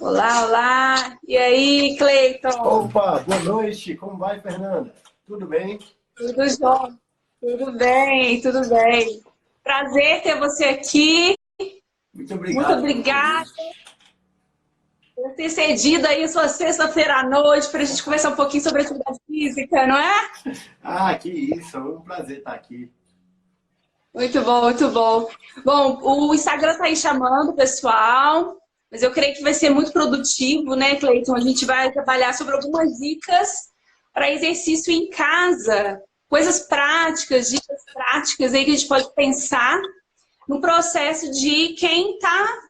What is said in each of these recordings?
Olá, olá. E aí, Cleiton? Opa, boa noite. Como vai, Fernanda? Tudo bem? Tudo jóia? Tudo bem, tudo bem. Prazer ter você aqui. Muito Muito obrigado pelo obrigada convite. por ter cedido aí sua sexta-feira à noite para a gente conversar um pouquinho sobre atividade física, não é? Ah, que isso. É um prazer estar aqui. Muito bom, muito bom. Bom, o Instagram está aí chamando o pessoal, mas eu creio que vai ser muito produtivo, né, Cleiton? A gente vai trabalhar sobre algumas dicas para exercício em casa, coisas práticas, dicas práticas aí que a gente pode pensar no processo de quem está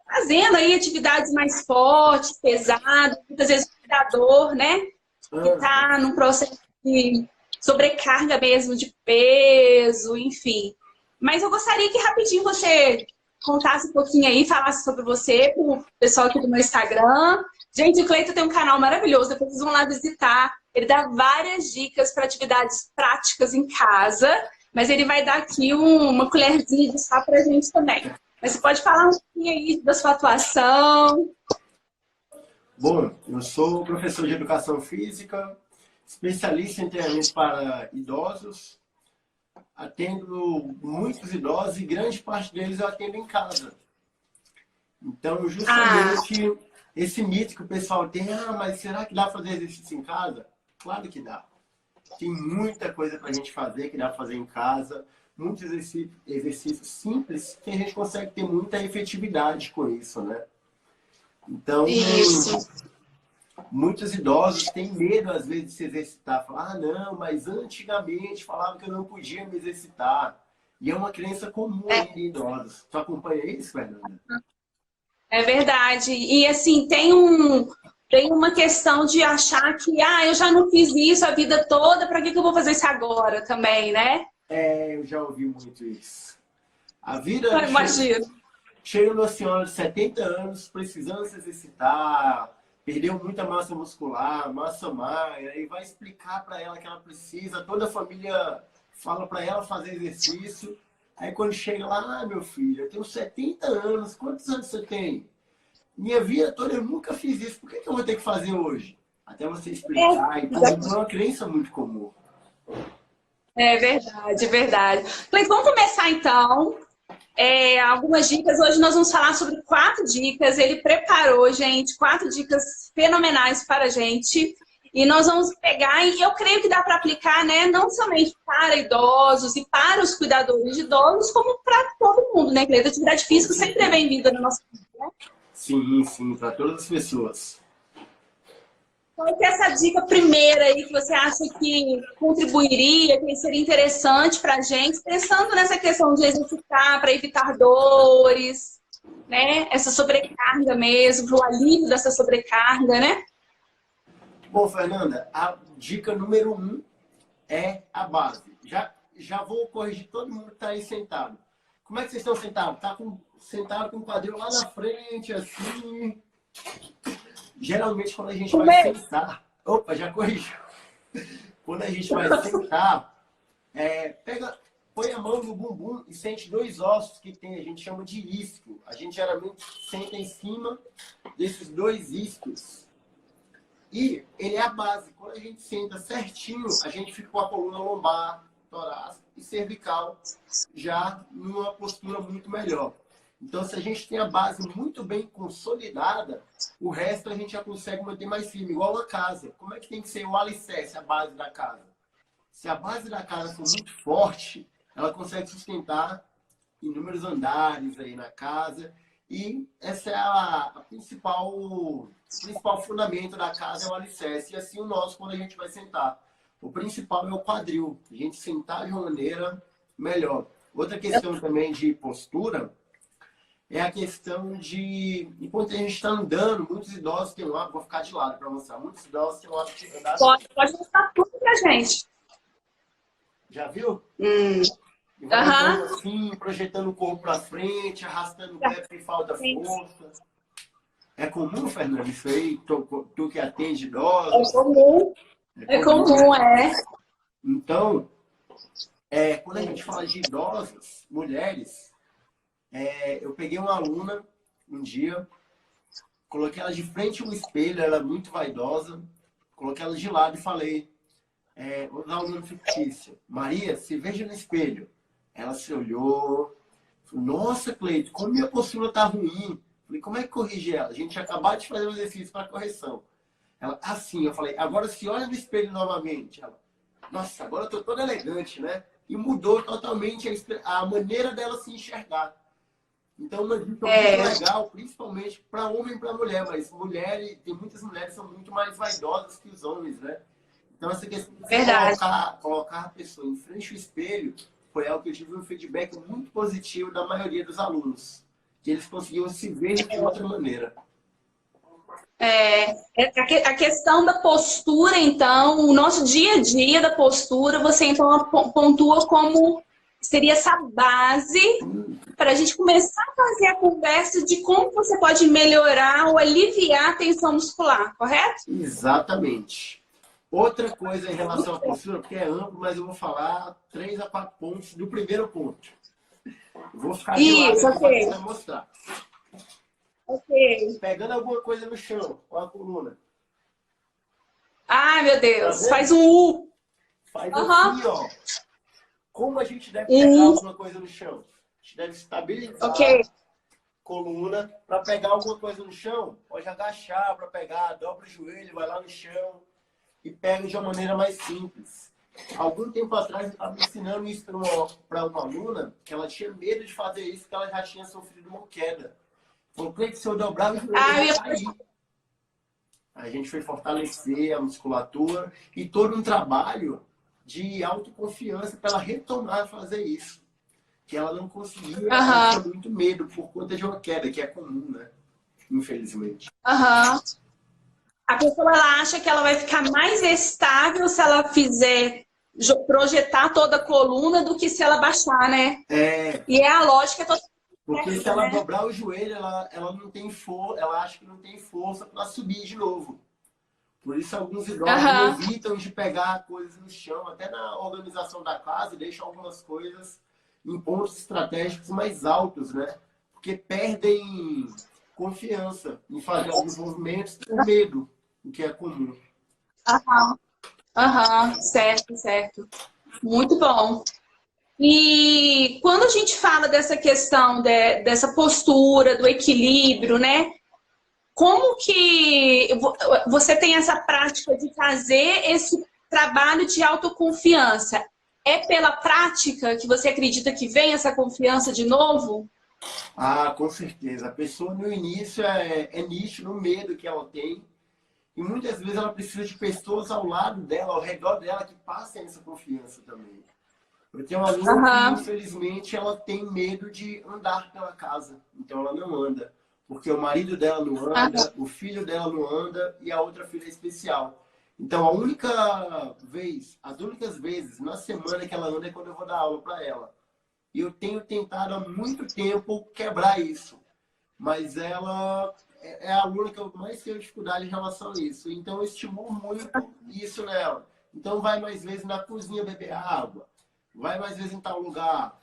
fazendo aí atividades mais fortes, pesadas, muitas vezes o cuidador, né? Que Aham. está num processo de sobrecarga mesmo de peso, enfim. Mas eu gostaria que rapidinho você contasse um pouquinho aí, falasse sobre você para o pessoal aqui do meu Instagram. Gente, o Cleiton tem um canal maravilhoso, depois vocês vão lá visitar. Ele dá várias dicas para atividades práticas em casa, mas ele vai dar aqui uma colherzinha de chá para a gente também. Mas você pode falar um pouquinho aí da sua atuação? Bom, eu sou professor de educação física, especialista em treinamento para idosos. Atendo muitos idosos e grande parte deles eu atendo em casa. Então, Ah, justamente esse mito que o pessoal tem, mas será que dá para fazer exercício em casa? Claro que dá. Tem muita coisa para a gente fazer que dá para fazer em casa, muitos exercícios simples que a gente consegue ter muita efetividade com isso, né? Então, isso. muitos idosos têm medo, às vezes, de se exercitar. Falar, não, mas antigamente falavam que eu não podia me exercitar. E é uma crença comum ainda em idosos. Tu acompanha isso, Fernanda? É verdade. E assim, tem uma questão de achar que, eu já não fiz isso a vida toda, para que que eu vou fazer isso agora também, né? É, eu já ouvi muito isso. A vida Imagina. chega numa senhora de 70 anos, precisando se exercitar, perdeu muita massa muscular, massa magra, e vai explicar para ela que ela precisa, toda a família fala para ela fazer exercício. Aí quando chega lá, meu filho, eu tenho 70 anos, quantos anos você tem? Minha vida toda eu nunca fiz isso, por que que eu vou ter que fazer hoje? Até você explicar e tudo, então é uma crença muito comum. É verdade, é verdade. Mas vamos começar então. Algumas dicas. Hoje nós vamos falar sobre 4 dicas. Ele preparou, gente, 4 dicas fenomenais para a gente. E nós vamos pegar, e eu creio que dá para aplicar, né? Não somente para idosos e para os cuidadores de idosos, como para todo mundo, né, Cleide? Atividade Com física sempre é certeza. bem-vinda na nossa vida, né? Sim, sim, para todas as pessoas. Qual que é essa dica primeira aí que você acha que contribuiria, que seria interessante para a gente, pensando nessa questão de exercitar para evitar dores, né? Essa sobrecarga mesmo, o alívio dessa sobrecarga, né? Bom, Fernanda, a dica número um é a base. Já vou corrigir todo mundo que está aí sentado. Como é que vocês estão sentados? Sentado com o quadril lá na frente, assim. Geralmente, quando a gente vai sentar. Opa, já corrigiu. Quando a gente vai sentar, põe a mão no bumbum e sente dois ossos que tem, a gente chama de isquio. A gente geralmente senta em cima desses dois isquios. E ele é a base. Quando a gente senta certinho, a gente fica com a coluna lombar, torácica e cervical já numa postura muito melhor. Então, se a gente tem a base muito bem consolidada, o resto a gente já consegue manter mais firme, igual uma casa. Como é que tem que ser o alicerce, a base da casa? Se a base da casa for muito forte, ela consegue sustentar inúmeros andares aí na casa. E essa é a principal, o principal fundamento da casa, é o alicerce. E assim o nosso, quando a gente vai sentar. O principal é o quadril. A gente sentar de uma maneira melhor. Outra questão também de postura é a questão de, enquanto a gente está andando, muitos idosos têm um hábito, vou ficar de lado para mostrar, muitos idosos têm um hábito de andar assim. Pode mostrar tudo pra gente. Já viu? Hum. E vai andando Aham. assim, projetando o corpo para frente, arrastando o pé porque falta força. É comum, Fernando, isso aí? Tu que atende É idosos, comum. é É comum, né? comum, é. Então, quando a gente fala de idosos, mulheres, eu peguei uma aluna um dia coloquei ela de frente ao espelho, ela é muito vaidosa. Coloquei ela de lado e falei, vou dar um nome fictício. Maria, se veja no espelho. Ela se olhou. Falei, nossa, Cleide, como minha postura tá ruim. Falei, como é que corrige ela? A gente tinha acabado de fazer um exercício para correção. Ela, assim, eu falei, agora se olha no espelho novamente. Ela, nossa, agora eu tô toda elegante, né? E mudou totalmente a maneira dela se enxergar. Então, uma dica muito legal, principalmente para homem e para mulher, mas tem muitas mulheres que são muito mais vaidosas que os homens, né? Então, essa questão de colocar a pessoa em frente ao espelho foi algo que eu tive um feedback muito positivo da maioria dos alunos, que eles conseguiam se ver de outra maneira. A questão da postura, então, o nosso dia a dia da postura, você então pontua como seria essa base para a gente começar a fazer a conversa de como você pode melhorar ou aliviar a tensão muscular, correto? Exatamente. Outra coisa em relação à postura, porque é amplo, mas eu vou falar 3 a 4 pontos do primeiro ponto. Eu vou ficar de lado aqui para tentar mostrar. Pegando alguma coisa no chão, com a coluna. Ai, meu Deus. Tá, faz um U. Faz assim, ó. Como a gente deve pegar alguma coisa no chão? A gente deve estabilizar a coluna para pegar alguma coisa no chão. Pode agachar para pegar, dobra o joelho, vai lá no chão e pega de uma maneira mais simples. Algum tempo atrás eu estava ensinando isso para uma aluna que ela tinha medo de fazer isso porque ela já tinha sofrido uma queda. Falei que se eu dobrar o joelho, eu vou cair. A gente foi fortalecer a musculatura e todo um trabalho de autoconfiança para ela retomar a fazer isso. Que ela não conseguia, ela tinha muito medo por conta de uma queda, que é comum, né? Infelizmente. A pessoa ela acha que ela vai ficar mais estável se ela fizer projetar toda a coluna do que se ela baixar, né? E é a lógica toda. Porque se ela dobrar o joelho, ela não tem força, ela acha que não tem força para subir de novo. Por isso alguns idosos evitam de pegar coisas no chão, até na organização da casa, deixam algumas coisas em pontos estratégicos mais altos, né? Porque perdem confiança em fazer alguns movimentos por medo, o que é comum. Certo. Muito bom. E quando a gente fala dessa questão dessa postura, do equilíbrio, né? Como que você tem essa prática de fazer esse trabalho de autoconfiança? É pela prática que você acredita que vem essa confiança de novo? Com certeza. A pessoa no início é nítido o medo que ela tem. E muitas vezes ela precisa de pessoas ao lado dela, ao redor dela, que passem essa confiança também. Eu tenho uma aluna que, infelizmente, ela tem medo de andar pela casa. Então, ela não anda. Porque o marido dela não anda, o filho dela não anda e a outra filha é especial. Então, as únicas vezes na semana que ela anda é quando eu vou dar aula para ela. E eu tenho tentado há muito tempo quebrar isso. Mas ela é a aluna que eu mais tenho dificuldade em relação a isso. Então, eu estimulo muito isso nela. Então, vai mais vezes na cozinha beber água. Vai mais vezes em tal lugar.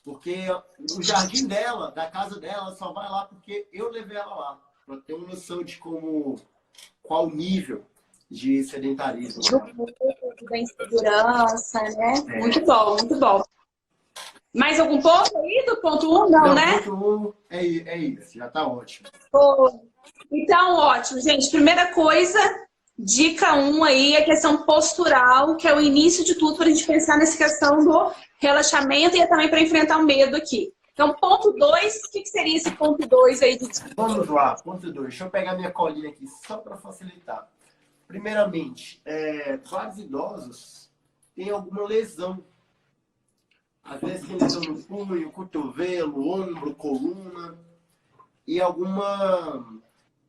Porque o jardim dela, da casa dela, só vai lá porque eu levei ela lá. Para ter uma noção de qual nível de sedentarismo. Da insegurança, né? Muito bom. Mais algum ponto aí do ponto 1? Não, né? Ponto 1 é isso, já tá ótimo. Então, ótimo, gente. Primeira coisa, dica 1 aí, a questão postural, que é o início de tudo para a gente pensar nessa questão do relaxamento e também para enfrentar o medo aqui. Então, ponto 2, o que seria esse ponto 2 aí? Vamos lá, ponto 2. Deixa eu pegar minha colinha aqui, só para facilitar. Primeiramente, vários idosos têm alguma lesão. Às vezes tem lesão no punho, cotovelo, ombro, coluna e alguma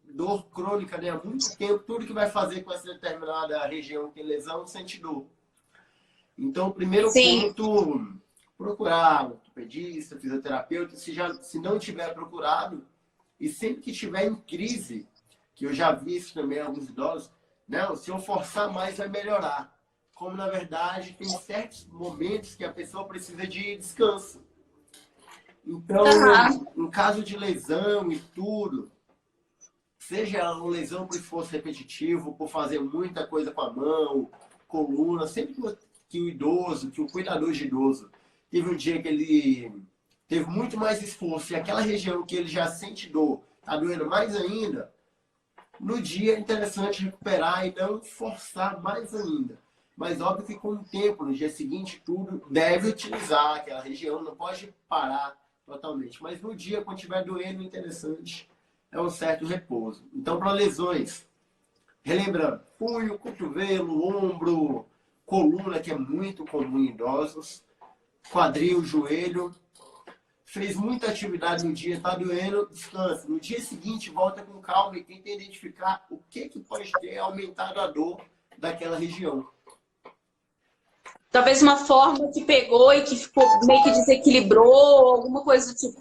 dor crônica, né? Há muito tempo, tudo que vai fazer com essa determinada região que tem lesão, sente dor. Então, o primeiro ponto, procurar ortopedista, fisioterapeuta, se não tiver procurado, e sempre que estiver em crise, que eu já vi isso também em alguns idosos, não, se eu forçar mais vai melhorar. Como, na verdade, tem certos momentos que a pessoa precisa de descanso. Então, em caso de lesão e tudo, Seja uma lesão por esforço repetitivo, por fazer muita coisa com a mão, coluna, sempre que o idoso, que o cuidador de idoso, teve um dia que ele teve muito mais esforço e aquela região que ele já sente dor, está doendo mais ainda, no dia é interessante recuperar e não forçar mais ainda. Mas óbvio que com o tempo, no dia seguinte, tudo deve utilizar aquela região, não pode parar totalmente. Mas no dia, quando estiver doendo, interessante é um certo repouso. Então, para lesões, relembrando, punho, cotovelo, ombro, coluna, que é muito comum em idosos, quadril, joelho. Fez muita atividade no dia, está doendo, descansa. No dia seguinte, volta com calma e tenta identificar o que pode ter aumentado a dor daquela região. Talvez uma forma que pegou e que ficou meio que desequilibrou, alguma coisa do tipo.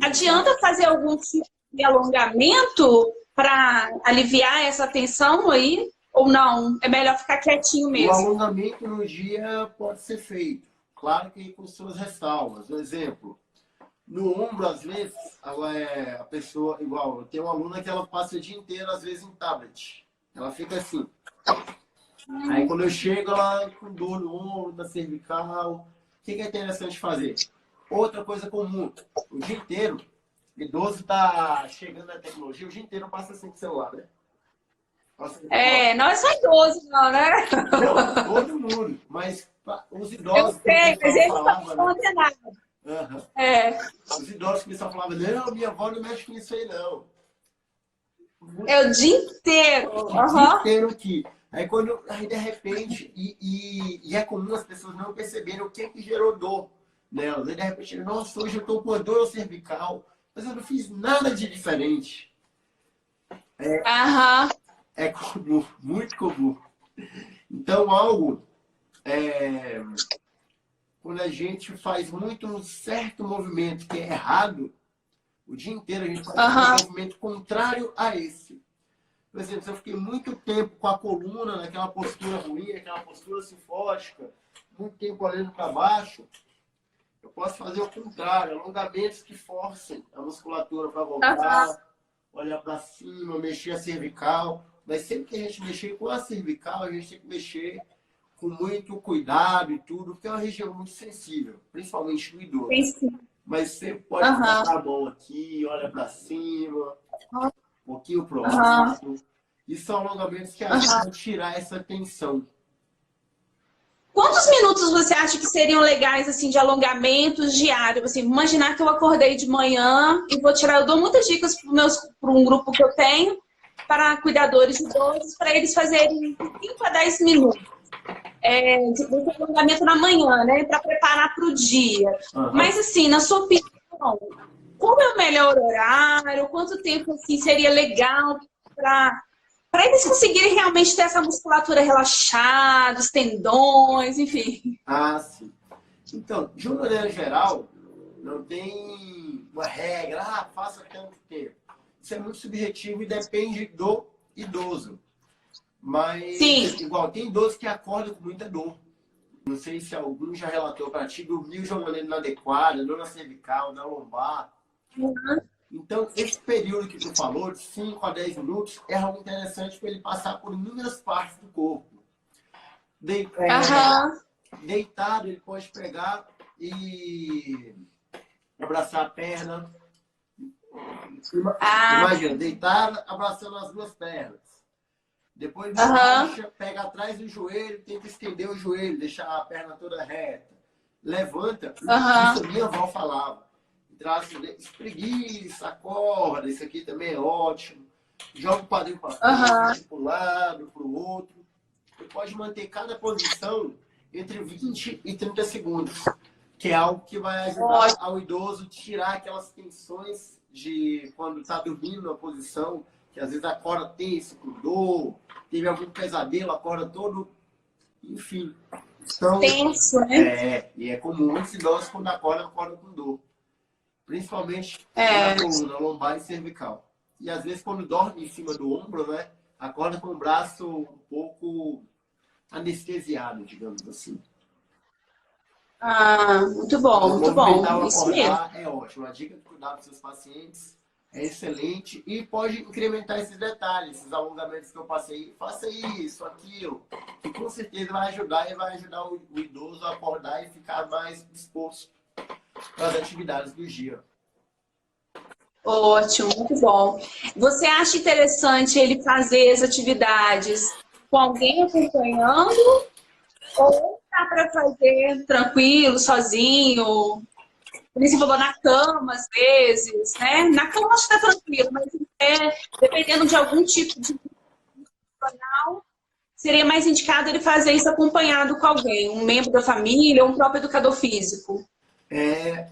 Adianta fazer algum tipo de alongamento para aliviar essa tensão aí? Ou não? É melhor ficar quietinho O mesmo? alongamento no dia pode ser feito. Claro que com suas ressalvas. Por exemplo, no ombro, às vezes, a pessoa, igual, eu tenho uma aluna que ela passa o dia inteiro, às vezes, em tablet. Ela fica assim. Aí quando eu chego, ela com dor no ombro, na cervical. O que é interessante fazer? Outra coisa comum, o dia inteiro, o idoso está chegando na tecnologia, o dia inteiro passa sem celular, né? Não é só idoso, não, né? Não, todo mundo. Mas os Eu idosos sei, mas eles falavam, estão né? condenados. Os idosos que só falavam, não, minha avó não mexe com isso aí, não. É o dia inteiro. O dia inteiro aqui. Aí de repente, e é comum as pessoas não perceberem o que gerou dor nelas. Aí de repente, nossa, hoje eu estou com dor cervical, mas eu não fiz nada de diferente. É comum, muito comum. Então, quando a gente faz muito um certo movimento que é errado, o dia inteiro a gente faz um movimento contrário a esse. Por exemplo, se eu fiquei muito tempo com a coluna naquela postura ruim, aquela postura cifótica, muito tempo olhando para baixo, eu posso fazer o contrário, alongamentos que forcem a musculatura para voltar, olhar para cima, mexer a cervical. Mas sempre que a gente mexer com a cervical, a gente tem que mexer com muito cuidado e tudo, porque é uma região muito sensível, principalmente no idoso. Mas você pode colocar a mão aqui, olha para cima, um pouquinho pro lado. E são alongamentos que ajudam a tirar essa tensão. Quantos minutos você acha que seriam legais assim de alongamentos diários? Assim, imaginar que eu acordei de manhã e vou tirar, eu dou muitas dicas para um grupo que eu tenho, para cuidadores idosos, para eles fazerem 5 a 10 minutos. De alongamento na manhã, né? Para preparar para o dia. Mas assim, na sua opinião, qual é o melhor horário? Quanto tempo assim, seria legal para eles conseguirem realmente ter essa musculatura relaxada, os tendões, enfim? Sim. Então, de uma maneira geral, não tem uma regra, faça tanto tempo. Isso é muito subjetivo e depende do idoso. Mas, igual, tem idosos que acordam com muita dor. Não sei se algum já relatou para ti, dormiu de uma maneira inadequada, dor na cervical, na lombar. Então, esse período que tu falou, de 5 a 10 minutos, é algo interessante para ele passar por inúmeras partes do corpo. Deitado, ele pode pegar e abraçar a perna. Imagina, deitado, abraçando as duas pernas. Depois relaxa, pega atrás do joelho, tenta estender o joelho, deixar a perna toda reta. Levanta, isso a minha avó falava. Espreguiça, acorda, isso aqui também é ótimo. Joga o quadril para frente, para um lado, para o outro. Você pode manter cada posição entre 20 e 30 segundos, que é algo que vai ajudar ao idoso a tirar aquelas tensões de quando está dormindo na posição, que às vezes acorda tenso, com dor, teve algum pesadelo, acorda todo, enfim. Então, tenso, né? E é comum muitos idosos quando acordam com dor. Principalmente na coluna, lombar e cervical. E às vezes quando dorme em cima do ombro, né, acorda com o braço um pouco anestesiado, digamos assim. Muito bom, muito bom. Isso mesmo. É ótimo. A dica de cuidar dos seus pacientes é excelente e pode incrementar esses detalhes, esses alongamentos que eu passei. Faça isso, aquilo, que com certeza vai ajudar e vai ajudar o idoso a acordar e ficar mais disposto para as atividades do dia. Ótimo, muito bom. Você acha interessante ele fazer as atividades com alguém acompanhando ou dá para fazer tranquilo, sozinho? Ele se falou na cama, às vezes, né? Na cama acho que tá tranquilo, mas dependendo de algum tipo de profissional, seria mais indicado ele fazer isso acompanhado com alguém, um membro da família ou um próprio educador físico.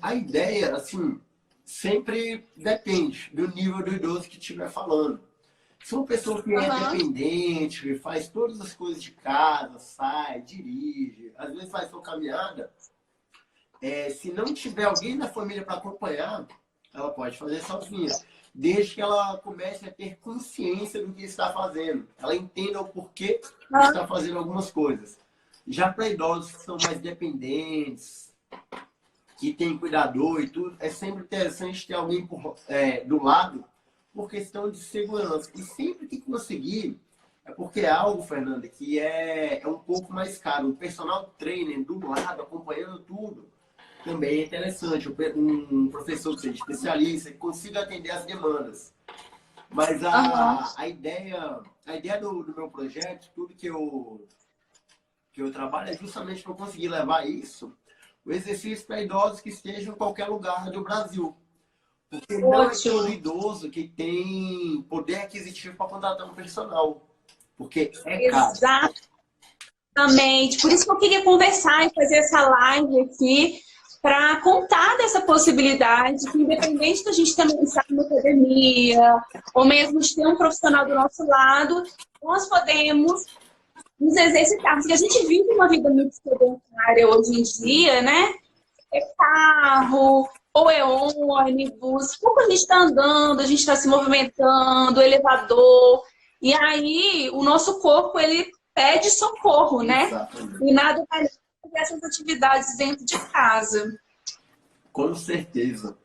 A ideia, assim, sempre depende do nível do idoso que estiver falando. Se uma pessoa que é dependente, faz todas as coisas de casa, sai, dirige, às vezes faz sua caminhada, se não tiver alguém da família para acompanhar, ela pode fazer sozinha. Desde que ela comece a ter consciência do que está fazendo. Ela entenda o porquê está fazendo algumas coisas. Já para idosos que são mais dependentes, que tem cuidador e tudo, é sempre interessante ter alguém do lado por questão de segurança. E sempre que conseguir, é porque é algo, Fernanda, que é um pouco mais caro. O personal trainer do lado, acompanhando tudo, também é interessante. Um professor que seja especialista, que consiga atender as demandas. Mas a ideia do meu projeto, tudo que eu trabalho é justamente para conseguir levar isso, o exercício para idosos que estejam em qualquer lugar do Brasil. Porque não é todo idoso que tem poder aquisitivo para contratar um personal. Porque é caro. Exatamente. Por isso que eu queria conversar e fazer essa live aqui para contar dessa possibilidade que, independente da gente ter estar numa academia ou mesmo de ter um profissional do nosso lado, nós podemos nos exercitar. Porque a gente vive uma vida muito sedentária hoje em dia, né? É carro, ou é ônibus, pouco a gente está andando, a gente está se movimentando, elevador. E aí o nosso corpo, ele pede socorro, né? Exatamente. E nada mais fazer essas atividades dentro de casa. Com certeza.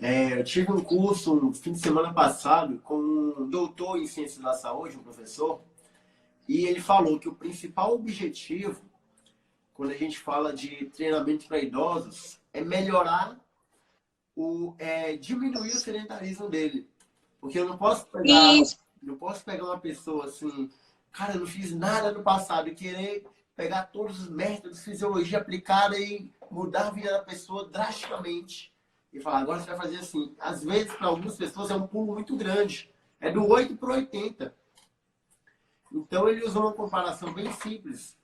Eu tive um curso no fim de semana passado com um doutor em ciências da saúde, um professor, e ele falou que o principal objetivo, quando a gente fala de treinamento para idosos, é melhorar, diminuir o sedentarismo dele. Porque eu não posso pegar uma pessoa assim, cara, eu não fiz nada no passado, e querer pegar todos os métodos de fisiologia aplicada e mudar a vida da pessoa drasticamente. E falar, agora você vai fazer assim. Às vezes, para algumas pessoas, é um pulo muito grande. É do 8 para o 80. Então, ele usou uma comparação bem simples.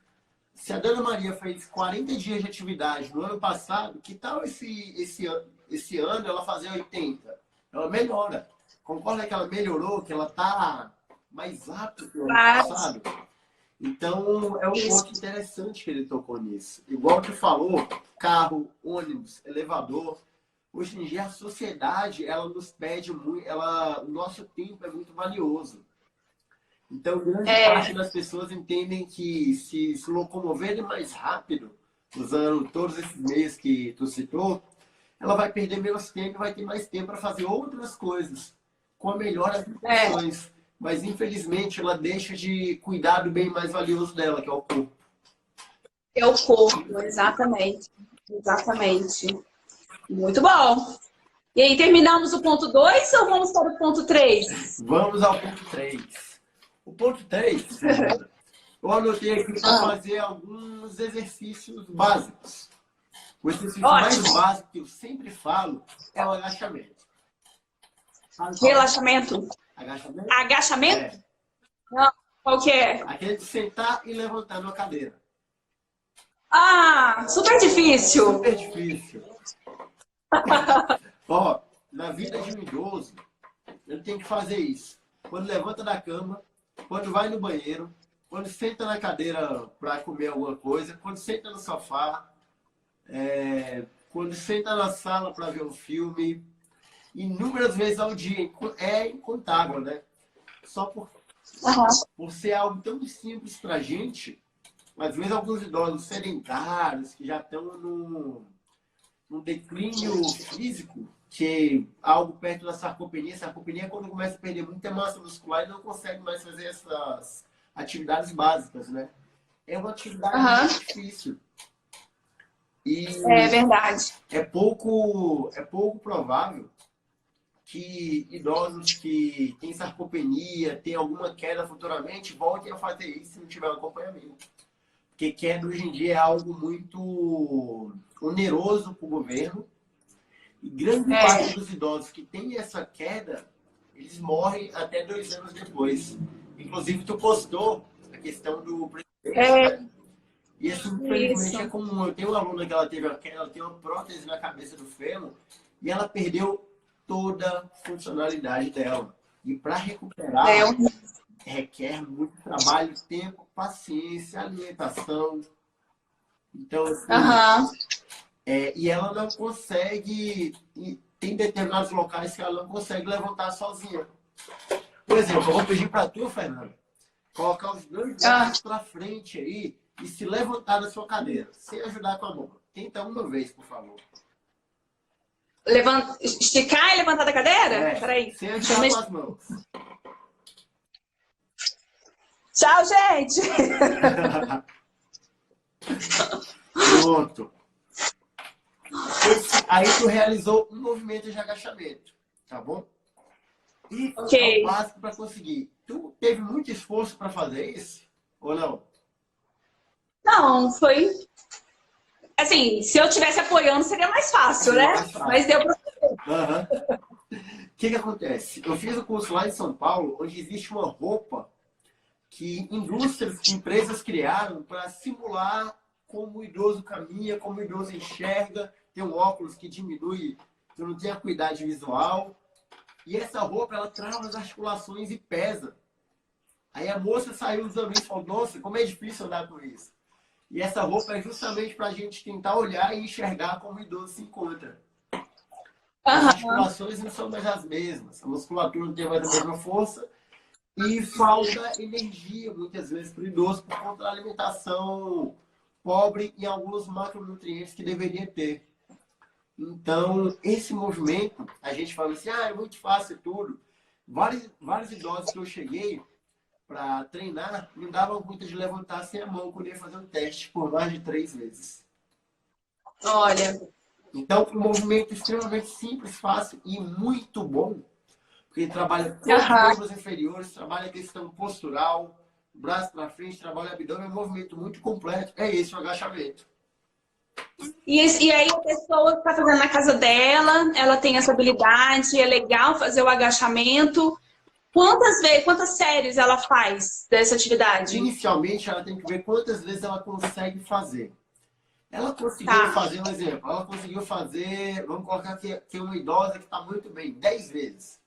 Se a Dona Maria fez 40 dias de atividade no ano passado, que tal esse ano ela fazer 80? Ela melhora. Concorda que ela melhorou, que ela está mais rápida que o ano passado? Então, é um ponto interessante que ele tocou nisso. Igual que falou, carro, ônibus, elevador. Hoje em dia, a sociedade, ela nos pede muito, o nosso tempo é muito valioso. Então, grande parte das pessoas entendem que se locomoverem mais rápido, usando todos esses meios que tu citou, ela vai perder menos tempo e vai ter mais tempo para fazer outras coisas, com a melhor das intenções. Mas, infelizmente, ela deixa de cuidar do bem mais valioso dela, que é o corpo. É o corpo, exatamente. Exatamente. Muito bom. E aí, terminamos o ponto 2 ou vamos para o ponto 3? Vamos ao ponto 3. O ponto 3, eu anotei aqui para fazer alguns exercícios básicos. O exercício mais básico que eu sempre falo é o agachamento. Relaxamento? Agachamento? Agachamento? Não. Qual que é? Aquele de sentar e levantar numa cadeira. Super difícil. Super difícil. Ó, na vida de um idoso, ele tem que fazer isso. Quando levanta da cama, quando vai no banheiro, quando senta na cadeira para comer alguma coisa, quando senta no sofá, quando senta na sala para ver um filme, inúmeras vezes ao dia. É incontável, né? Só por ser algo tão simples para a gente, às vezes alguns idosos sedentários, que já estão num declínio físico, que algo perto da sarcopenia. Sarcopenia é quando começa a perder muita massa muscular e não consegue mais fazer essas atividades básicas, né? É uma atividade muito difícil. E É verdade. é pouco provável que idosos que têm sarcopenia, têm alguma queda futuramente, voltem a fazer isso se não tiver acompanhamento. Porque queda hoje em dia é algo muito oneroso para o governo. E grande parte dos idosos que têm essa queda, eles morrem até 2 anos depois. Inclusive, tu postou a questão do presidente, né? E isso, infelizmente, é comum. Eu tenho uma aluna que ela tem uma prótese na cabeça do fêmur e ela perdeu toda a funcionalidade dela. E para recuperar, requer muito trabalho, tempo, paciência, alimentação. Então, assim, e ela não consegue, e tem determinados locais que ela não consegue levantar sozinha. Por exemplo, eu vou pedir para tu, Fernanda, colocar os 2 braços para frente aí e se levantar da sua cadeira, sem ajudar com a mão. Tenta uma vez, por favor. Esticar e levantar da cadeira? Peraí. Sem ajudar com as mãos. Tchau, gente! Pronto. Aí tu realizou um movimento de agachamento, tá bom? E é o básico para conseguir. Tu teve muito esforço para fazer isso? Ou não? Não, foi... Assim, se eu estivesse apoiando, seria mais fácil, né? Mas deu pra fazer. O que acontece? Eu fiz o curso lá em São Paulo, onde existe uma roupa que indústrias, empresas criaram para simular como o idoso caminha, como o idoso enxerga. Tem um óculos que diminui, que não tem acuidade visual. E essa roupa, ela trava as articulações e pesa. Aí a moça saiu usando isso e falou, nossa, como é difícil andar com isso. E essa roupa é justamente para a gente tentar olhar e enxergar como o idoso se encontra. As articulações não são mais as mesmas. A musculatura não tem mais a mesma força. E falta energia, muitas vezes, para o idoso por conta da alimentação pobre em alguns macronutrientes que deveria ter. Então, esse movimento, a gente fala assim, é muito fácil tudo. Vários idosos que eu cheguei para treinar, me davam conta de levantar sem a mão quando ia fazer um teste por mais de 3 vezes. Olha. Então, um movimento extremamente simples, fácil e muito bom. Porque ele trabalha todos os membros inferiores, trabalha a questão postural, braço para frente, trabalha o abdômen, é um movimento muito completo. É esse o agachamento. E aí a pessoa está fazendo na casa dela, ela tem essa habilidade, é legal fazer o agachamento. Quantas séries ela faz dessa atividade? Inicialmente, ela tem que ver quantas vezes ela consegue fazer. Ela conseguiu fazer, um exemplo, ela conseguiu fazer, vamos colocar aqui uma idosa que está muito bem, 10 vezes.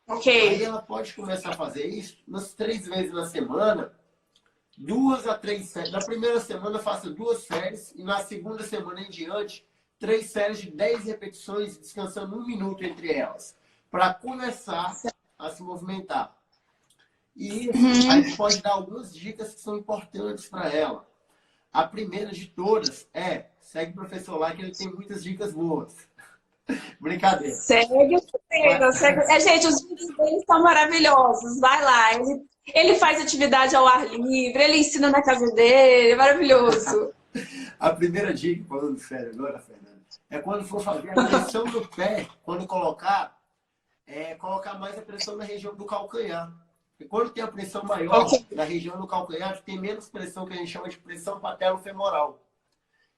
Aí ela pode começar a fazer isso umas 3 vezes na semana, 2 a 3 séries. Na primeira semana faça 2 séries e na segunda semana em diante, 3 séries de 10 repetições, descansando 1 minuto entre elas, para começar a se movimentar. E a gente pode dar algumas dicas que são importantes para ela. A primeira de todas segue o professor lá que ele tem muitas dicas boas. Brincadeira. Segue. Gente, os vídeos dele são maravilhosos. Vai lá. Ele faz atividade ao ar livre, ele ensina na casa dele. É maravilhoso. A primeira dica, falando sério agora, Fernanda, é quando for fazer a pressão do pé, quando colocar mais a pressão na região do calcanhar. E quando tem a pressão maior na região do calcanhar, tem menos pressão, que a gente chama de pressão patelo-femoral.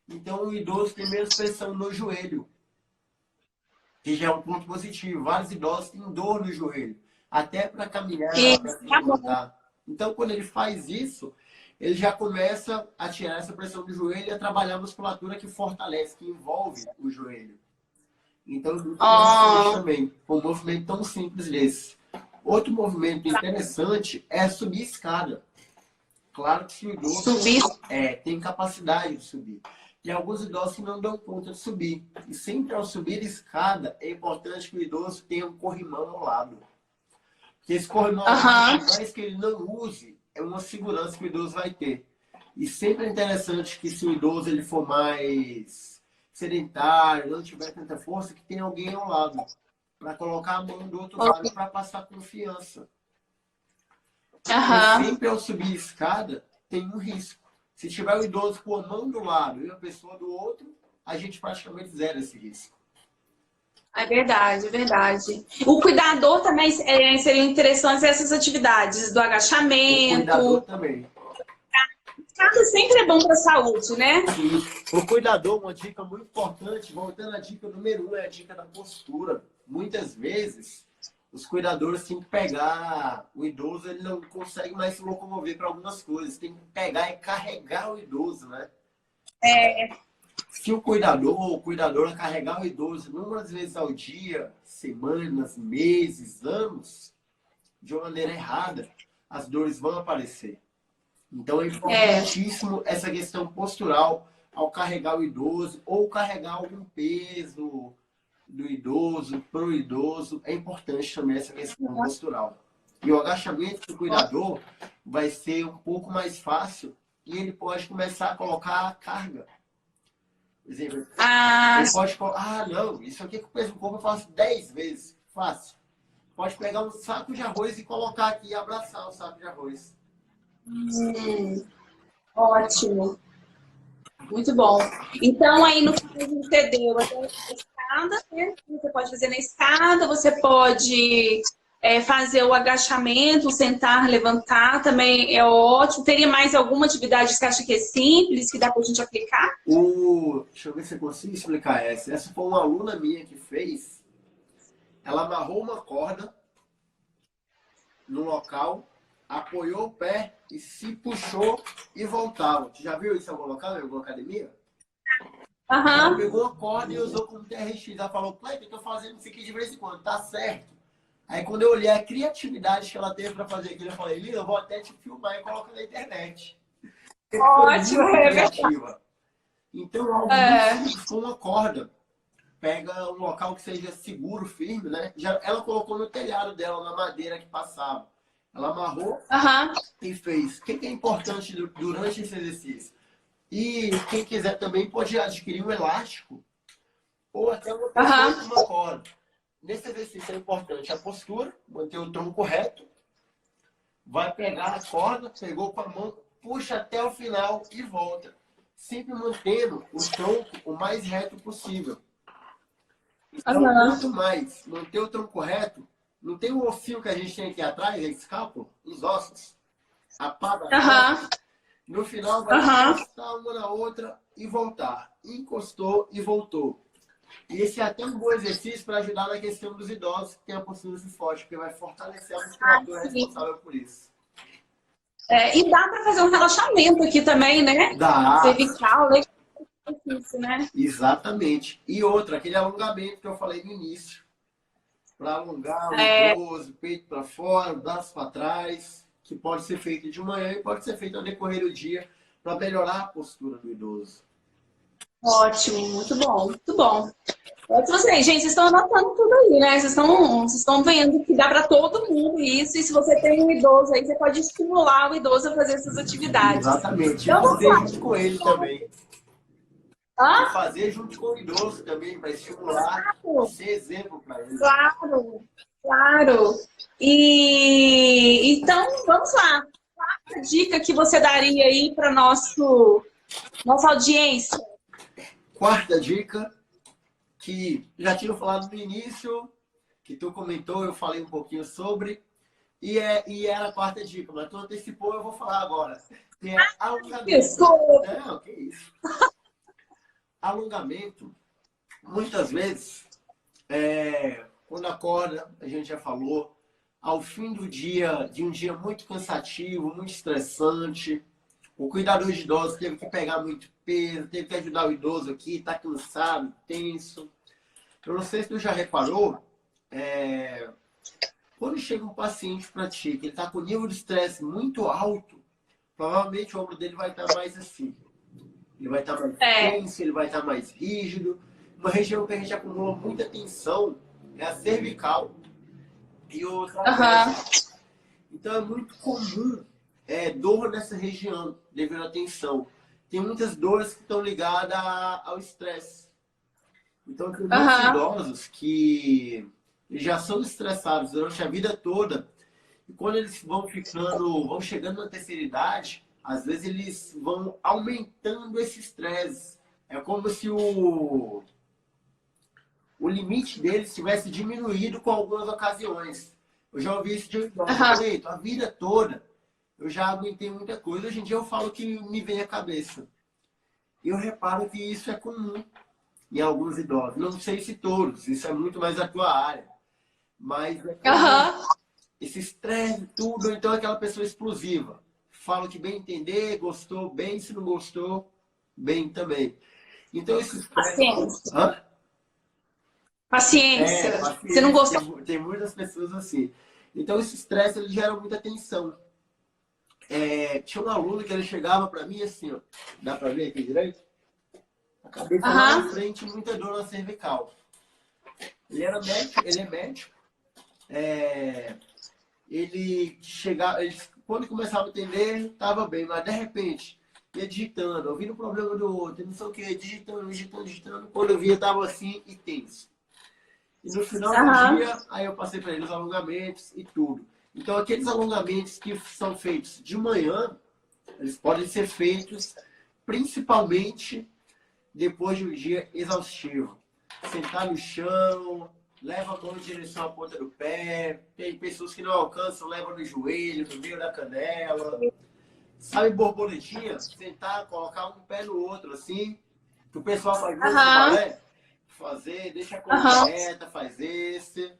Então, o idoso tem menos pressão no joelho, que já é um ponto positivo. Vários idosos têm dor no joelho, até para caminhar, para se levantar. Então, quando ele faz isso, ele já começa a tirar essa pressão do joelho e a trabalhar a musculatura que fortalece, que envolve o joelho. Então, também, um movimento tão simples desse. Outro movimento interessante é subir escada. Claro que se o idoso tem capacidade de subir. Tem alguns idosos que não dão conta de subir. E sempre ao subir escada, é importante que o idoso tenha um corrimão ao lado. Porque esse corrimão, por mais que ele não use, é uma segurança que o idoso vai ter. E sempre é interessante que se o idoso ele for mais sedentário, não tiver tanta força, que tem alguém ao lado para colocar a mão do outro lado para passar confiança. E sempre ao subir a escada tem um risco. Se tiver o idoso com a mão do lado e a pessoa do outro, a gente praticamente zera esse risco. É verdade, é verdade. O cuidador também seria interessante essas atividades do O agachamento. cuidador também. Cada sempre é bom para a saúde, né? Sim. O cuidador, uma dica muito importante, voltando à dica número 1, é a dica da postura. Muitas vezes, os cuidadores têm que pegar o idoso, ele não consegue mais se locomover para algumas coisas. Tem que pegar e carregar o idoso, né? Se o cuidador ou cuidadora carregar o idoso inúmeras vezes ao dia, semanas, meses, anos, de uma maneira errada, as dores vão aparecer. Então é importantíssimo essa questão postural ao carregar o idoso ou carregar algum peso do idoso para o idoso. É importante também essa questão postural. E o agachamento do cuidador vai ser um pouco mais fácil e ele pode começar a colocar a carga. Por exemplo, ele pode colocar, não, isso aqui que eu peso no corpo eu faço 10 vezes. Fácil. Pode pegar um saco de arroz e colocar aqui e abraçar o saco de arroz. Ótimo. Muito bom. Então, aí no caso você deu até a escada, né? Você pode fazer na escada, você pode fazer o agachamento, sentar, levantar, também é ótimo. Teria mais alguma atividade que você acha que é simples, que dá pra gente aplicar? Deixa eu ver se eu consigo explicar essa. Essa foi uma aluna minha que fez. Ela amarrou uma corda no local, apoiou o pé e se puxou e voltava. Tu já viu isso em algum local, em alguma academia? Ela pegou a corda e usou como TRX. Ela falou, Cleiton, eu tô fazendo isso aqui de vez em quando, tá certo. Aí quando eu olhei a criatividade que ela teve para fazer aquilo, eu falei, Lila, eu vou até te filmar e colocar na internet. Ótimo, é criativa. Então, algo muito simples com uma corda. Pega um local que seja seguro, firme, né? Ela colocou no telhado dela, na madeira que passava. Ela amarrou e fez. O que é importante durante esse exercício? E quem quiser também pode adquirir um elástico ou até uma pessoa com uma corda. Nesse exercício é importante a postura, manter o tronco reto. Vai pegar a corda, pegou com a mão, puxa até o final e volta. Sempre mantendo o tronco o mais reto possível. Então, quanto mais manter o tronco reto, não tem um ossinho que a gente tem aqui atrás, a escápula, os ossos, a pá da costa. No final vai encostar uma na outra e voltar. Encostou e voltou. E esse é até um bom exercício para ajudar na questão dos idosos que têm a postura de forte, porque vai fortalecer a musculatura responsável por isso. E dá para fazer um relaxamento aqui também, né? Dá. Cervical, legal. Isso, né? Exatamente. E outra, aquele alongamento que eu falei no início. Para alongar o idoso, peito para fora, braço para trás, que pode ser feito de manhã e pode ser feito ao decorrer do dia para melhorar a postura do idoso. Ótimo, muito bom, muito bom. Gente, vocês estão anotando tudo aí, né? Vocês estão vendo que dá para todo mundo isso. E se você tem um idoso aí, você pode estimular o idoso a fazer essas atividades. Exatamente. Então, e fazer junto com ele também. Hã? E fazer junto com o idoso também, para estimular, ser exemplo para ele. Claro, claro. E então, vamos lá. Qual a dica que você daria aí para nossa audiência? Quarta dica, que já tinha falado no início, que tu comentou, eu falei um pouquinho sobre, e era a quarta dica, mas tu antecipou, eu vou falar agora. Que é alongamento. Não, que isso. Alongamento, muitas vezes, quando acorda, a gente já falou, ao fim do dia, de um dia muito cansativo, muito estressante, o cuidador de idosos teve que pegar muito peso, teve que ajudar o idoso aqui, está cansado, tenso. Eu não sei se tu já reparou, quando chega um paciente para ti, que ele está com nível de estresse muito alto, provavelmente o ombro dele vai estar mais assim. Ele vai estar mais tenso, ele vai estar mais rígido. Uma região que a gente acumula muita tensão é a cervical e o trapézio. Então é muito comum dor nessa região devido à tensão. Tem muitas dores que estão ligadas ao estresse. Então, tem muitos Aham. idosos que já são estressados durante a vida toda. E quando eles vão ficando, vão chegando na terceira idade, às vezes eles vão aumentando esse estresse. É como se o limite deles tivesse diminuído com algumas ocasiões. Eu já ouvi isso de um idoso. Aham. Cleito, a vida toda eu já aguentei muita coisa. Hoje em dia eu falo que me vem à cabeça. E eu reparo que isso é comum em alguns idosos. Não sei se todos, isso é muito mais a tua área. Mas é comum. Aham. Esse estresse, tudo, ou então aquela pessoa explosiva. Fala o que bem entender, gostou bem, se não gostou, bem também. Então esse estresse. Paciência. Hã? É, Paciência. Se não paciência, gostar. tem muitas pessoas assim. Então esse estresse ele gera muita tensão. É, tinha um aluno que ele chegava para mim assim, ó, dá para ver aqui direito? A cabeça lá na Aham. frente, muita dor na cervical. Ele era médico, ele é médico. É, ele chegava, ele, quando começava a atender, estava bem, mas de repente ia digitando, ouvindo o problema do outro, não sei o que, digitando, digitando, digitando. Quando eu via, estava assim e tenso. E no final do Aham. dia, aí eu passei para ele os alongamentos e tudo. Então, aqueles alongamentos que são feitos de manhã, eles podem ser feitos principalmente depois de um dia exaustivo. Sentar no chão, leva a mão em direção à ponta do pé. Tem pessoas que não alcançam, leva no joelho, no meio da canela. Sabe borboletinha? Sentar, colocar um pé no outro, assim. Que o pessoal faz muito no Aham. balé. Fazer, deixa a coluna Aham. reta, faz esse.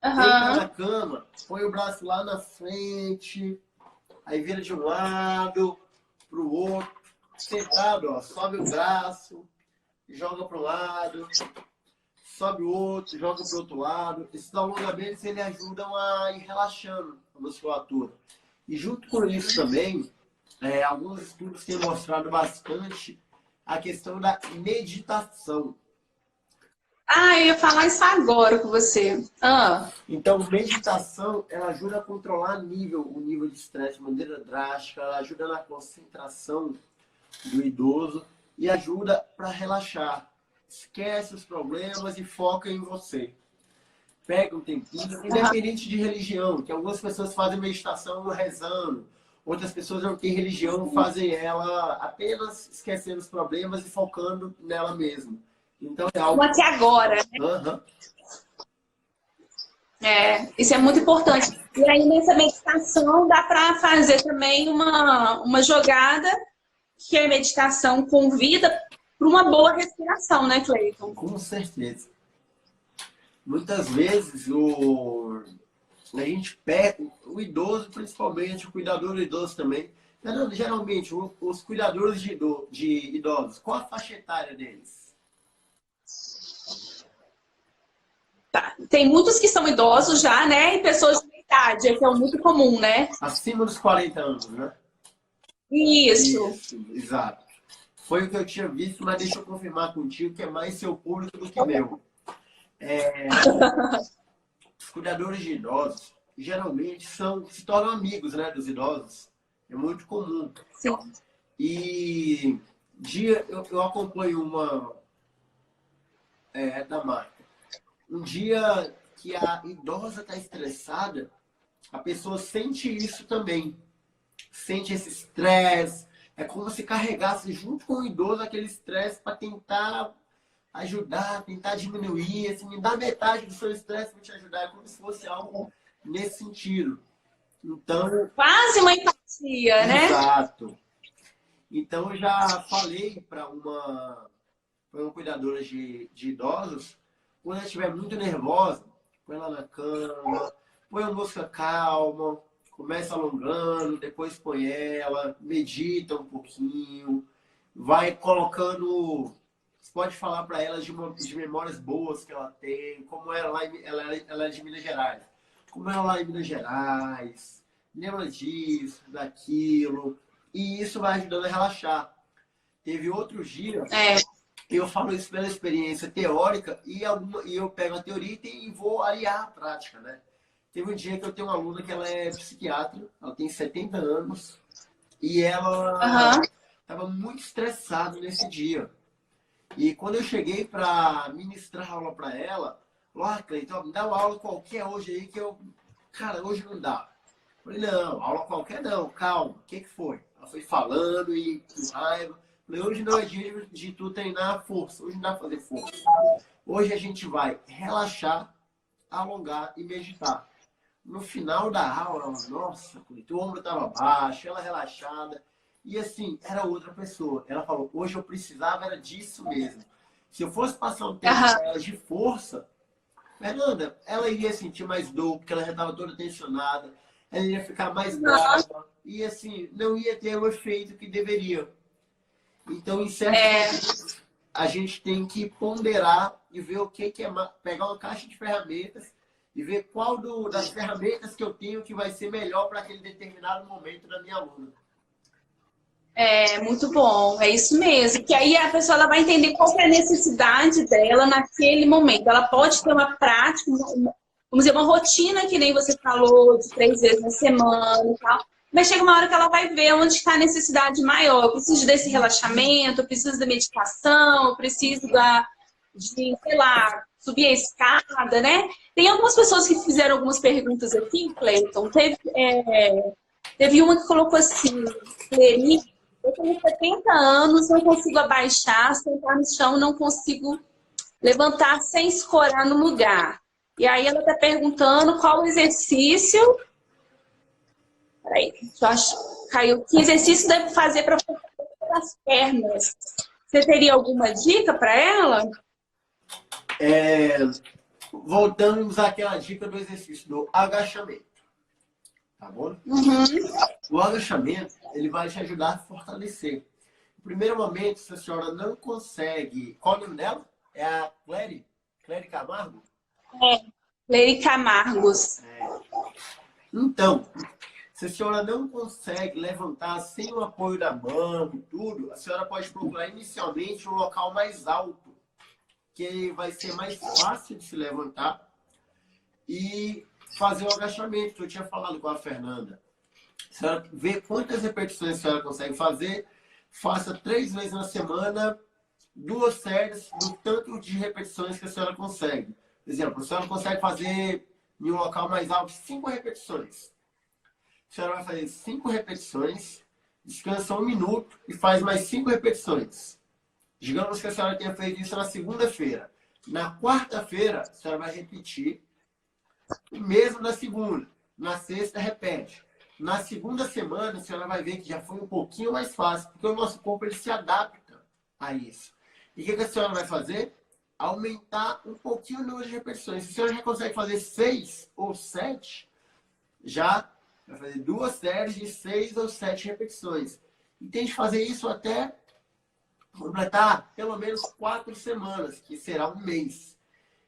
Deita na Aham. cama, põe o braço lá na frente, aí vira de um lado pro outro. Sentado, ó, sobe o braço, joga pro lado, sobe o outro, joga pro outro lado. Esses alongamentos ele ajudam a ir relaxando a musculatura. E junto com isso também, alguns estudos têm mostrado bastante a questão da meditação. Ah, eu ia falar isso agora com você. Ah. Então, meditação, ela ajuda a controlar o nível de estresse de maneira drástica, ela ajuda na concentração do idoso e ajuda para relaxar. Esquece os problemas e foca em você. Pega um tempinho, Aham. independente de religião, que algumas pessoas fazem meditação rezando, outras pessoas não têm religião, fazem ela apenas esquecendo os problemas e focando nela mesma. Então é Um algo. aqui agora. Aham. É, isso é muito importante. E aí, nessa meditação, dá para fazer também uma jogada, que é a meditação convida para uma boa respiração, né, Cleiton? Com certeza. Muitas vezes a gente pega, o idoso principalmente, o cuidador do idoso também. Geralmente, os cuidadores de idosos, qual a faixa etária deles? Tá. Tem muitos que são idosos já, né? E pessoas de idade, que é muito comum, né? Acima dos 40 anos, né? Isso. Isso, exato. Foi o que eu tinha visto, mas deixa eu confirmar contigo que é mais seu público do que meu. Os cuidadores de idosos geralmente se tornam amigos, né, dos idosos. É muito comum. Sim. E eu acompanho uma da marca. Um dia que a idosa está estressada, a pessoa sente isso também. Sente esse estresse. É como se carregasse junto com o idoso aquele estresse para tentar ajudar, tentar diminuir. Assim, me dá metade do seu estresse para te ajudar. É como se fosse algo nesse sentido. Então, Quase uma empatia, né? exato. Então, eu já falei para uma cuidadora de idosos, quando ela estiver muito nervosa, põe ela na cama, põe uma música calma, começa alongando, depois põe ela, medita um pouquinho, vai colocando. Você pode falar para ela de memórias boas que ela tem, como ela é de Minas Gerais. Como ela lá em Minas Gerais, lembra disso, daquilo, e isso vai ajudando a relaxar. Teve outros dias É. eu falo isso pela experiência teórica e eu pego a teoria e vou aliar a prática, né? Teve um dia que eu tenho uma aluna que ela é psiquiatra, ela tem 70 anos e ela Aham. estava muito estressada nesse dia. E quando eu cheguei para ministrar aula para ela, falou, Cleiton, me dá uma aula qualquer hoje aí que eu... Cara, hoje não dá. Eu falei, não, aula qualquer não, calma. O que foi? Ela foi falando e com raiva. Eu falei, hoje não é dia de tu treinar a força. Hoje não dá pra fazer força. Hoje a gente vai relaxar, alongar e meditar. No final da aula, ela, nossa, o ombro estava baixo, ela relaxada. E assim, era outra pessoa. Ela falou, hoje eu precisava era disso mesmo. Se eu fosse passar um tempo com ela de força, Fernanda, ela iria sentir mais dor, porque ela já estava toda tensionada. Ela iria ficar mais brava. E assim, não ia ter o efeito que deveria. Então, em certos momentos, a gente tem que ponderar e ver o que é pegar uma caixa de ferramentas e ver qual das ferramentas que eu tenho que vai ser melhor para aquele determinado momento da minha aluna. É, muito bom, é isso mesmo. Que aí a pessoa ela vai entender qual que é a necessidade dela naquele momento. Ela pode ter uma prática, vamos dizer, uma rotina, que nem você falou, de 3 vezes na semana e tal. Mas chega uma hora que ela vai ver onde está a necessidade maior. Eu preciso desse relaxamento, eu preciso da meditação, eu preciso de, sei lá, subir a escada, né? Tem algumas pessoas que fizeram algumas perguntas aqui, Cleiton. Teve uma que colocou assim, Cleri, eu tenho 70 anos, não consigo abaixar, sentar no chão, não consigo levantar sem escorar no lugar. E aí ela está perguntando qual o exercício. Peraí, eu acho caiu. Que exercício deve fazer para fortalecer as pernas? Você teria alguma dica para ela? Voltamos àquela dica do exercício do agachamento. Tá bom? O agachamento, ele vai te ajudar a fortalecer. No primeiro momento, se a senhora não consegue... Qual o nome dela? É a Clery? Clery Camargo? Clery Camargos. Então, se a senhora não consegue levantar sem o apoio da mão e tudo, a senhora pode procurar inicialmente um local mais alto, que vai ser mais fácil de se levantar e fazer o agachamento, que eu tinha falado com a Fernanda. A senhora vê quantas repetições a senhora consegue fazer, faça 3 vezes na semana, 2 séries, no tanto de repetições que a senhora consegue. Por exemplo, a senhora consegue fazer em um local mais alto 5 repetições. A senhora vai fazer 5 repetições, descansa 1 minuto e faz mais 5 repetições. Digamos que a senhora tenha feito isso na segunda-feira. Na quarta-feira, a senhora vai repetir o mesmo na segunda. Na sexta, repete. Na segunda semana, a senhora vai ver que já foi um pouquinho mais fácil, porque o nosso corpo ele se adapta a isso. E o que a senhora vai fazer? Aumentar um pouquinho o número de repetições. Se a senhora já consegue fazer 6 ou 7, já vai fazer 2 séries de 6 ou 7 repetições. E tente fazer isso até completar pelo menos 4 semanas, que será um mês.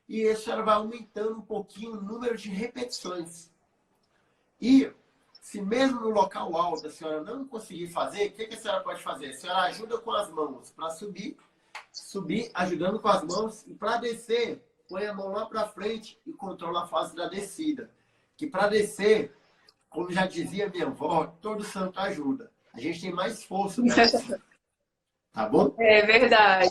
E a senhora vai aumentando um pouquinho o número de repetições. E se mesmo no local alto a senhora não conseguir fazer, o que a senhora pode fazer? A senhora ajuda com as mãos para subir, ajudando com as mãos, e para descer, põe a mão lá para frente e controla a fase da descida. Que para descer, como já dizia minha avó, todo santo ajuda. A gente tem mais força para descer. Tá bom? É verdade.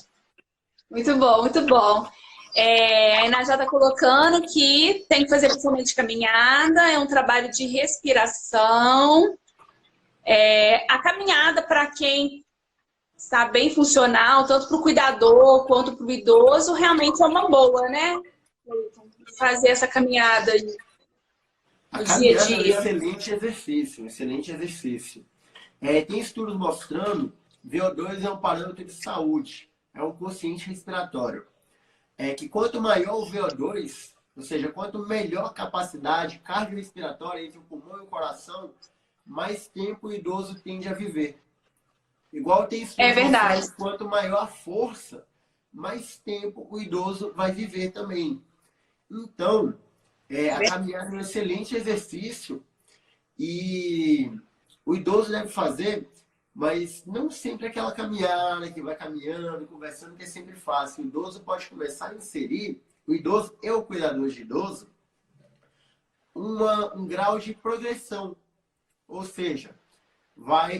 Muito bom, muito bom. A Iná já está colocando que tem que fazer principalmente caminhada, é um trabalho de respiração. A caminhada, para quem está bem funcional, tanto para o cuidador quanto para o idoso, realmente é uma boa, né? Fazer essa caminhada aí no dia a dia. É um excelente exercício, tem estudos mostrando que VO2 é um parâmetro de saúde, é um quociente respiratório. Que quanto maior o VO2, ou seja, quanto melhor a capacidade cardiorrespiratória entre o pulmão e o coração, mais tempo o idoso tende a viver. Igual tem estudos verdade. Que quanto maior a força, mais tempo o idoso vai viver também. Então, a caminhada é um excelente exercício e o idoso deve fazer, mas não sempre aquela caminhada que vai caminhando, conversando, que é sempre fácil. O idoso pode começar a inserir, o idoso e o cuidador de idoso, um grau de progressão. Ou seja,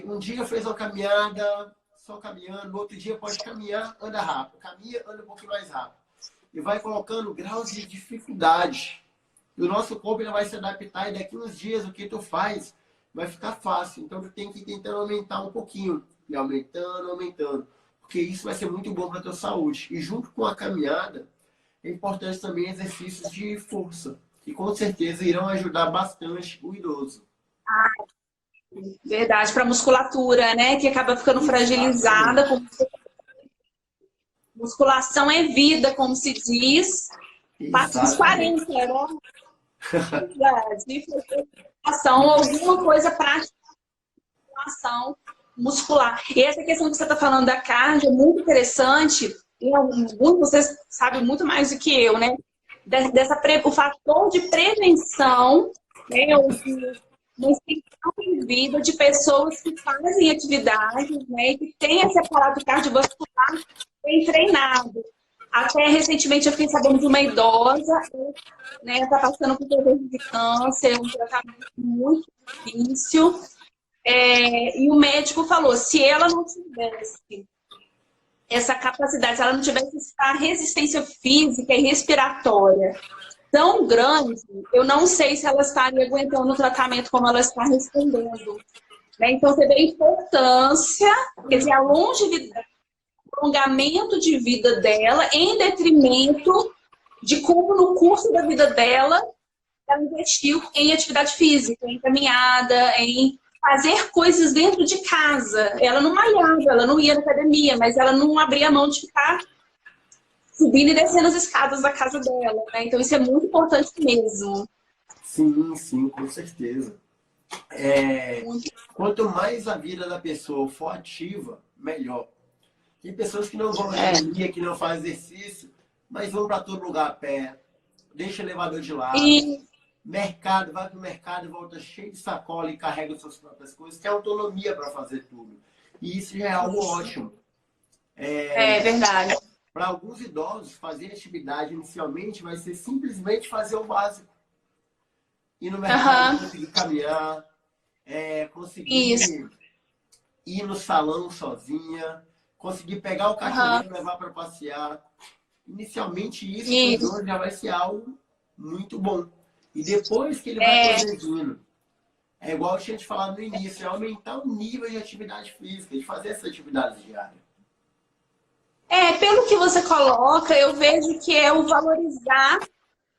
um dia fez uma caminhada só caminhando, no outro dia pode caminhar, anda rápido, caminha, anda um pouquinho mais rápido. E vai colocando graus de dificuldade. E o nosso corpo ele vai se adaptar e daqui uns dias o que tu faz vai ficar fácil. Então tu tem que ir tentando aumentar um pouquinho. E aumentando, aumentando. Porque isso vai ser muito bom para a tua saúde. E junto com a caminhada, é importante também exercícios de força. Que com certeza irão ajudar bastante o idoso. Verdade, para musculatura, né? Que acaba ficando fragilizada. Musculação é vida, como se diz. Passa dos 40, né? Verdade. Musculação, alguma coisa prática de musculação muscular. E essa questão que você está falando da cardio é muito interessante. E vocês sabem muito mais do que eu, né? O fator de prevenção, né? Uma extensão de vida de pessoas que fazem atividades, né? Que têm esse aparato cardiovascular bem treinado. Até recentemente eu fiquei sabendo de uma idosa, né? Está passando por problema de câncer, um tratamento muito difícil. E o médico falou, se ela não tivesse essa capacidade, se ela não tivesse essa resistência física e respiratória tão grande, eu não sei se ela estaria aguentando o tratamento como ela está respondendo. Né? Então, você vê a importância, quer dizer, a longevidade, o prolongamento de vida dela, em detrimento de como no curso da vida dela, ela investiu em atividade física, em caminhada, em fazer coisas dentro de casa. Ela não malhava, ela não ia na academia, mas ela não abria mão de ficar subindo e descendo as escadas da casa dela, né? Então isso é muito importante mesmo. Sim, sim, com certeza. Quanto mais a vida da pessoa for ativa, melhor. Tem pessoas que não vão na academia, que não fazem exercício, mas vão para todo lugar a pé, deixa o elevador de lado. Mercado, vai pro mercado e volta cheio de sacola e carrega suas próprias coisas, tem autonomia para fazer tudo. E isso já é algo ótimo. É verdade. Para alguns idosos, fazer atividade inicialmente vai ser simplesmente fazer o básico. Ir no mercado, conseguir caminhar, conseguir ir no salão sozinha, conseguir pegar o cachorro e levar para passear. Inicialmente, isso para o idoso já vai ser algo muito bom. E depois que ele vai progredindo, é igual eu tinha te falado no início, é aumentar o nível de atividade física, de fazer essa atividade diária. Pelo que você coloca, eu vejo que é o valorizar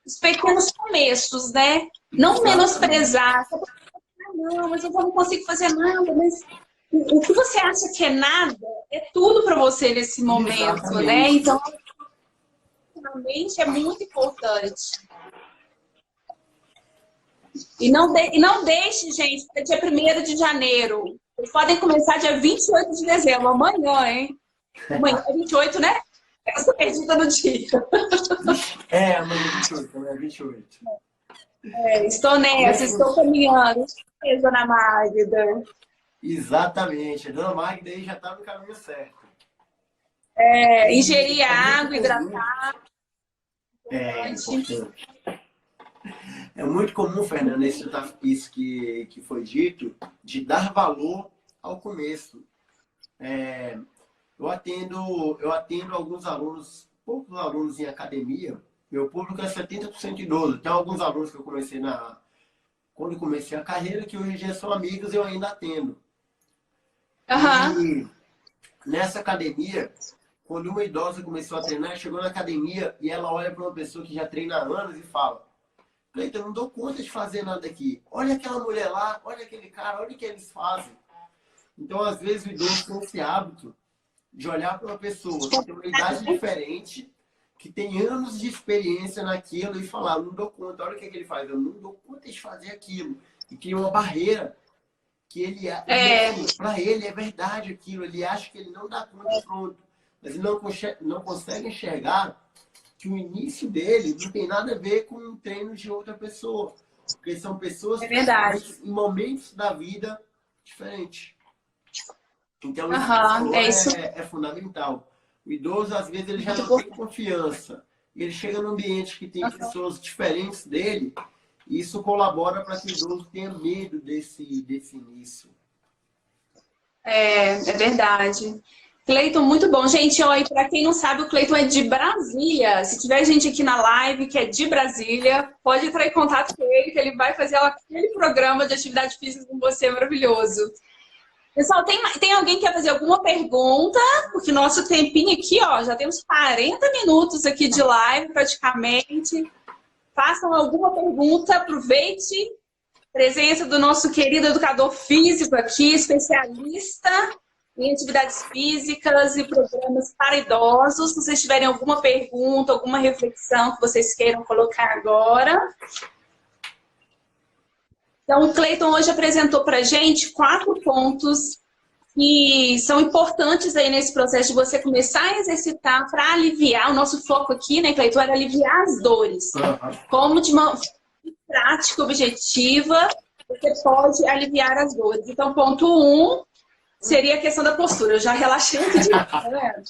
os pequenos começos, né? Não menosprezar. Não, mas eu não consigo fazer nada, mas o que você acha que é nada, é tudo para você nesse momento, né? Então, realmente é muito importante. E não deixe, gente, para dia 1º de janeiro. Vocês podem começar dia 28 de dezembro, amanhã, hein? Amanhã é 28, né? Eu estou perdida no dia. Amanhã é 28, amanhã é 28. Estou nessa, estou caminhando. Dona Magda. Exatamente. A Dona Magda aí já está no caminho certo. Ingerir água, hidratar. É importante. É muito comum, Fernanda, isso que foi dito, de dar valor ao começo. Eu atendo alguns alunos, poucos alunos em academia. Meu público é 70% idoso. Tem alguns alunos que eu comecei quando eu comecei a carreira, que hoje em dia são amigos e eu ainda atendo. E nessa academia, quando uma idosa começou a treinar, chegou na academia e ela olha para uma pessoa que já treina há anos e fala: Cleiton, eu não dou conta de fazer nada aqui. Olha aquela mulher lá, olha aquele cara, olha o que eles fazem. Então, às vezes, o idoso tem esse hábito de olhar para uma pessoa que tem uma idade diferente, que tem anos de experiência naquilo e falar: não dou conta, olha o que ele faz, eu não dou conta de fazer aquilo. E cria uma barreira que ele, para ele é verdade aquilo, ele acha que ele não dá conta, pronto. Mas ele não consegue enxergar que o início dele não tem nada a ver com o treino de outra pessoa. Porque são pessoas em momentos da vida diferentes. Então, isso é fundamental. O idoso, às vezes, ele já não tem confiança. Ele chega num ambiente que tem pessoas diferentes dele, e isso colabora para que o idoso tenha medo desse início. É verdade. Cleiton, muito bom. Gente, ó, e para quem não sabe, o Cleiton é de Brasília. Se tiver gente aqui na live que é de Brasília, pode entrar em contato com ele, que ele vai fazer aquele programa de atividade física com você, maravilhoso. Pessoal, tem alguém que quer fazer alguma pergunta? Porque nosso tempinho aqui, ó, já temos 40 minutos aqui de live, praticamente. Façam alguma pergunta, aproveite. Presença do nosso querido educador físico aqui, especialista em atividades físicas e programas para idosos. Se vocês tiverem alguma pergunta, alguma reflexão que vocês queiram colocar agora. Então, o Cleiton hoje apresentou para a gente 4 pontos que são importantes aí nesse processo de você começar a exercitar para aliviar. O nosso foco aqui, né, Cleiton, era aliviar as dores. Como de uma prática objetiva, você pode aliviar as dores. Então, ponto 1 seria a questão da postura. Eu já relaxei aqui de né?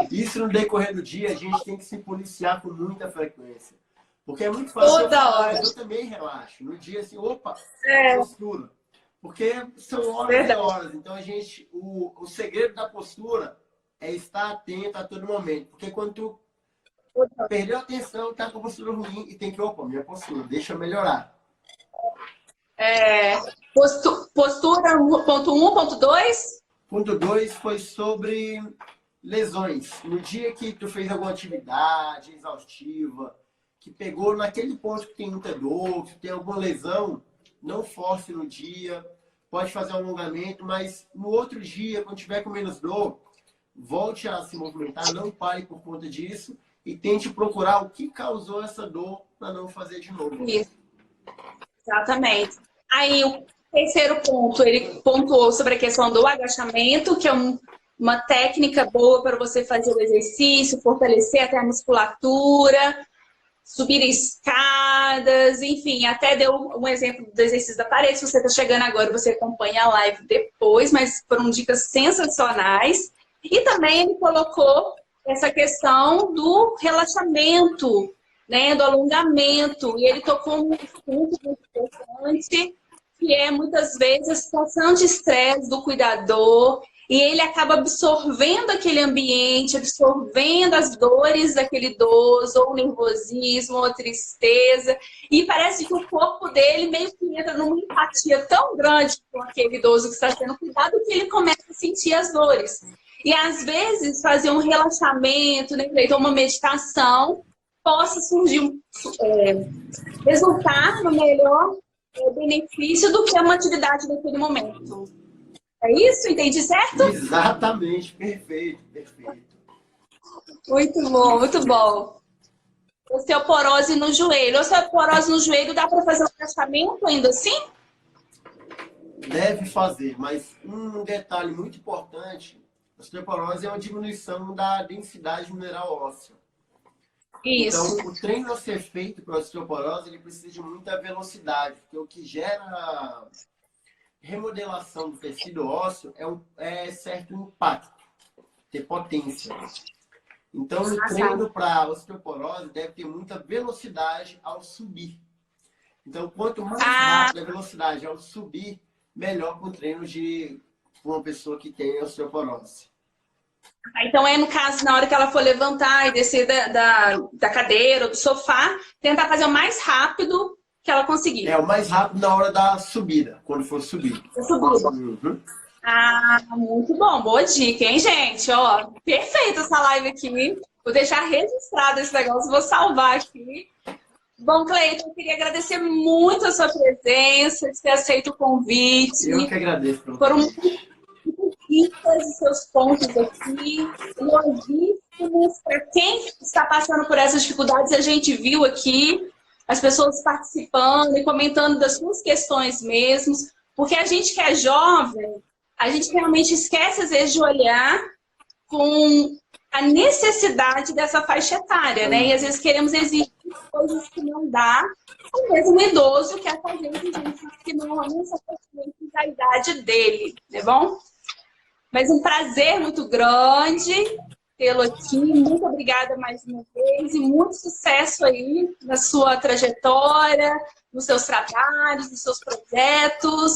Isso no decorrer do dia, a gente tem que se policiar com muita frequência. Porque é muito fácil Toda hora. eu também relaxo. No dia assim, opa, postura. Porque são horas e horas. Então, o segredo da postura é estar atento a todo momento. Porque quando tu perdeu a atenção, tá com a postura ruim e tem que, opa, minha postura, deixa eu melhorar. Postura, ponto 1, ponto 2? Ponto 2 foi sobre lesões. No dia que tu fez alguma atividade exaustiva, que pegou naquele ponto que tem muita dor, que tem alguma lesão, não force no dia, pode fazer um alongamento, mas no outro dia, quando tiver com menos dor, volte a se movimentar, não pare por conta disso e tente procurar o que causou essa dor para não fazer de novo. Isso. Exatamente. Aí, o terceiro ponto, ele pontuou sobre a questão do agachamento, que é uma técnica boa para você fazer o exercício, fortalecer até a musculatura, subir escadas, enfim, até deu um exemplo do exercício da parede. Se você está chegando agora, você acompanha a live depois, mas foram dicas sensacionais. E também ele colocou essa questão do relaxamento, né, do alongamento, e ele tocou um ponto muito importante, que é muitas vezes a situação de estresse do cuidador, e ele acaba absorvendo aquele ambiente, absorvendo as dores daquele idoso, ou o nervosismo, ou a tristeza, e parece que o corpo dele meio que entra numa empatia tão grande com aquele idoso que está sendo cuidado, que ele começa a sentir as dores. E às vezes fazer um relaxamento, né, então uma meditação, possa surgir, resultar no melhor benefício do que uma atividade naquele momento. É isso? Entendi certo? Exatamente, perfeito, perfeito. Muito bom, muito bom. Osteoporose no joelho. Osteoporose no joelho dá para fazer um agachamento ainda assim? Deve fazer, mas um detalhe muito importante, a osteoporose é uma diminuição da densidade mineral óssea. Isso. Então, o treino a ser feito para a osteoporose, ele precisa de muita velocidade, porque o que gera remodelação do tecido ósseo é certo impacto, ter potência. Então, o treino para osteoporose deve ter muita velocidade ao subir. Então, quanto mais rápida a velocidade ao subir, melhor para o treino de uma pessoa que tem osteoporose. Então, no caso, na hora que ela for levantar e descer da cadeira ou do sofá, tentar fazer o mais rápido que ela conseguir. O mais rápido na hora da subida, quando for subir. Subida. Uhum. Muito bom. Boa dica, hein, gente? Ó, perfeita essa live aqui. Vou deixar registrado esse negócio, vou salvar aqui. Bom, Cleiton, eu queria agradecer muito a sua presença, de ter aceito o convite. Eu que agradeço. Foram dicas e seus pontos aqui, elogios para quem está passando por essas dificuldades. A gente viu aqui as pessoas participando e comentando das suas questões mesmo, porque a gente que é jovem, a gente realmente esquece às vezes de olhar com a necessidade dessa faixa etária, né? E às vezes queremos exigir coisas que não dá, ou mesmo um idoso quer fazer exigências que não são pertinentes à idade dele, tá bom? Mas um prazer muito grande tê-lo aqui. Muito obrigada mais uma vez e muito sucesso aí na sua trajetória, nos seus trabalhos, nos seus projetos.